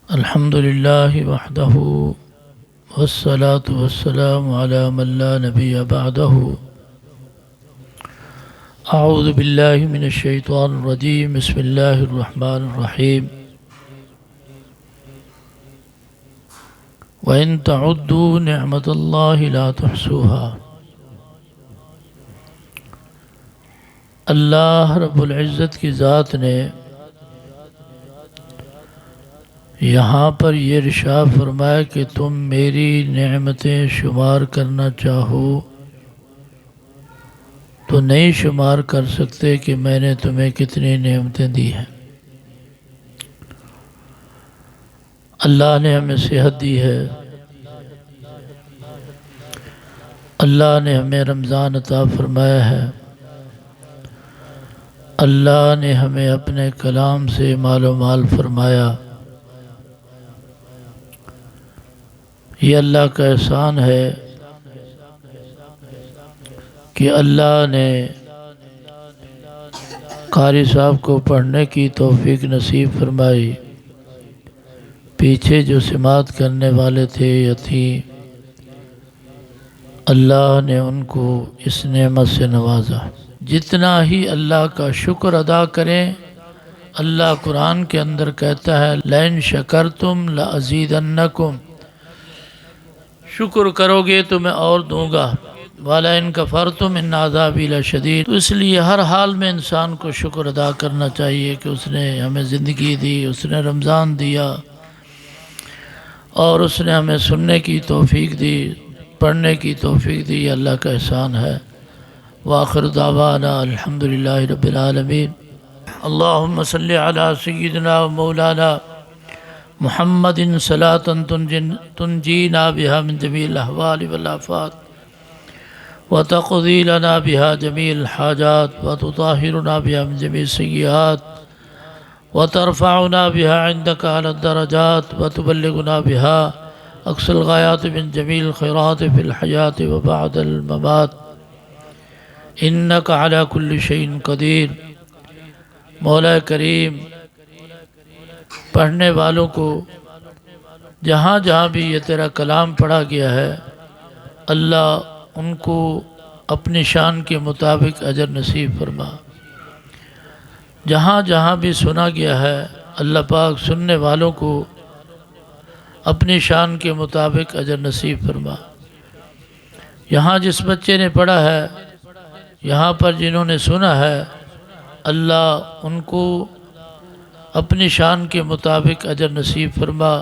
الحمد لله وحده والصلاة والسلام على من لا نبي بعده. أعوذ بالله من الشيطان الرجيم. بسم الله الرحمن الرحيم. وإن تعدوا نعمة الله لا تحصوها. اللہ رب العزت کی ذات نے یہاں پر یہ ارشاد فرمایا کہ تم میری نعمتیں شمار کرنا چاہو تو نہیں شمار کر سکتے کہ میں نے تمہیں کتنی نعمتیں دی ہیں۔ اللہ نے ہمیں صحت دی ہے، اللہ نے ہمیں رمضان عطا فرمایا ہے، اللہ نے ہمیں اپنے کلام سے مال و مال فرمایا۔ یہ اللہ کا احسان ہے کہ اللہ نے قاری صاحب کو پڑھنے کی توفیق نصیب فرمائی۔ پیچھے جو سماعت کرنے والے تھے یا تھیں، اللہ نے ان کو اس نعمت سے نوازا۔ جتنا ہی اللہ کا شکر ادا کریں، اللہ قرآن کے اندر کہتا ہے لَإِن شَكَرْتُمْ لَأَزِيدَنَّكُمْ، شکر کرو گے تو میں اور دوں گا، وَلَئِن كَفَرْتُمْ إِنَّ عَذَابِي لَشَدِيدٌ۔ تو اس لیے ہر حال میں انسان کو شکر ادا کرنا چاہیے کہ اس نے ہمیں زندگی دی، اس نے رمضان دیا، اور اس نے ہمیں سننے کی توفیق دی، پڑھنے کی توفیق دی۔ یہ اللہ کا احسان ہے۔ وآخر دعوانا الحمدللہ رب العالمین۔ اللہم صلی علی سیدنا و مولانا محمد صلاة تنجینا بها من جمیع الاحوال والآفات وتقضی لنا بها جمیع الحاجات وتطہرنا بها من جمیع السیئات وترفعنا بها عندك على الدرجات وتبلغنا بها اقصى الغایات من جمیع الخیرات في الحیاة وبعد الممات انك على كل شيء قدیر۔ مولا کریم، پڑھنے والوں کو جہاں جہاں بھی یہ تیرا کلام پڑھا گیا ہے، اللہ ان کو اپنی شان کے مطابق اجر نصیب فرما۔ جہاں جہاں بھی سنا گیا ہے، اللہ پاک سننے والوں کو اپنی شان کے مطابق اجر نصیب فرما۔ یہاں جس بچے نے پڑھا ہے، یہاں پر جنہوں نے سنا ہے، اللہ ان کو اپنی شان کے مطابق اجر نصیب فرما۔